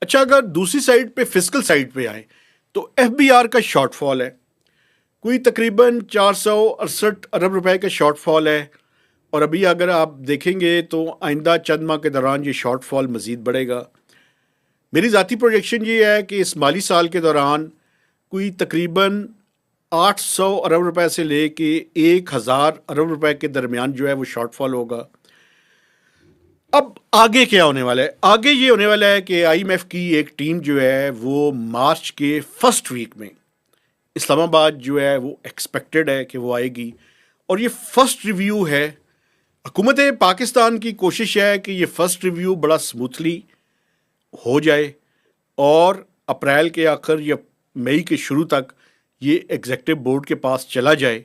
اچھا، اگر دوسری سائڈ پہ فزیکل سائڈ پہ آئیں تو ایف بی آر کا شارٹ فال ہے، کوئی تقریباً 468 ارب روپے کا شارٹ فال ہے، اور ابھی اگر آپ دیکھیں گے تو آئندہ چند ماہ کے دوران یہ شارٹ فال مزید بڑھے گا۔ میری ذاتی پروجیکشن یہ ہے کہ اس مالی سال کے دوران کوئی تقریباً 800 ارب روپے سے لے کے 1000 ارب روپے کے درمیان جو ہے وہ شارٹ فال ہوگا۔ اب آگے کیا ہونے والا ہے؟ آگے یہ ہونے والا ہے کہ آئی ایم ایف کی ایک ٹیم جو ہے وہ مارچ کے فرسٹ ویک میں اسلام آباد جو ہے وہ ایکسپیکٹڈ ہے کہ وہ آئے گی، اور یہ فرسٹ ریویو ہے۔ حکومت پاکستان کی کوشش ہے کہ یہ فرسٹ ریویو بڑا سموتھلی ہو جائے اور اپریل کے آخر یا مئی کے شروع تک یہ ایگزیکٹو بورڈ کے پاس چلا جائے۔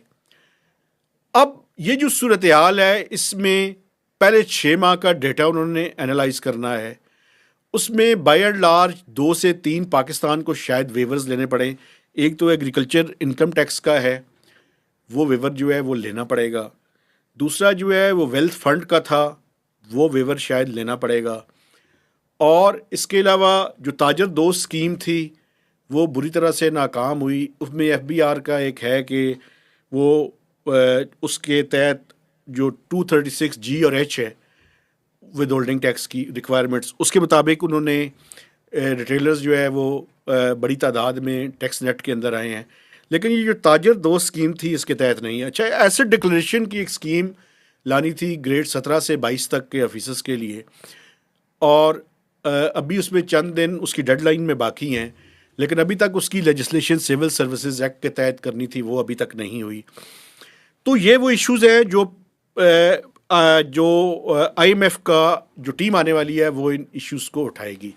اب یہ جو صورتحال ہے اس میں پہلے 6 ماہ کا ڈیٹا انہوں نے انالائز کرنا ہے، اس میں بائی اینڈ لارج 2 سے 3 پاکستان کو شاید ویورز لینے پڑیں۔ ایک تو ایگریکلچر انکم ٹیکس کا ہے، وہ ویور جو ہے وہ لینا پڑے گا۔ دوسرا جو ہے وہ ویلتھ فنڈ کا تھا، وہ ویور شاید لینا پڑے گا۔ اور اس کے علاوہ جو تاجر دوست اسکیم تھی وہ بری طرح سے ناکام ہوئی۔ اس میں ایف بی آر کا ایک ہے کہ وہ اس کے تحت جو 236 جی اور ایچ ہے ود ہولڈنگ ٹیکس کی ریکوائرمنٹس، اس کے مطابق انہوں نے ریٹیلرز جو ہے وہ بڑی تعداد میں ٹیکس نیٹ کے اندر آئے ہیں، لیکن یہ جو تاجر دوست اسکیم تھی اس کے تحت نہیں ہے۔ اچھا، ایسٹ ڈکلیریشن کی ایک اسکیم لانی تھی گریڈ 17 سے 22 تک کے آفیسرز کے لیے، اور ابھی اس میں چند دن اس کی ڈیڈ لائن میں باقی ہیں، لیکن ابھی تک اس کی لیجسلیشن سول سروسز ایکٹ کے تحت کرنی تھی، وہ ابھی تک نہیں ہوئی۔ تو یہ وہ ایشوز ہیں جو آئی ایم ایف کا جو ٹیم آنے والی ہے وہ ان ایشوز کو اٹھائے گی۔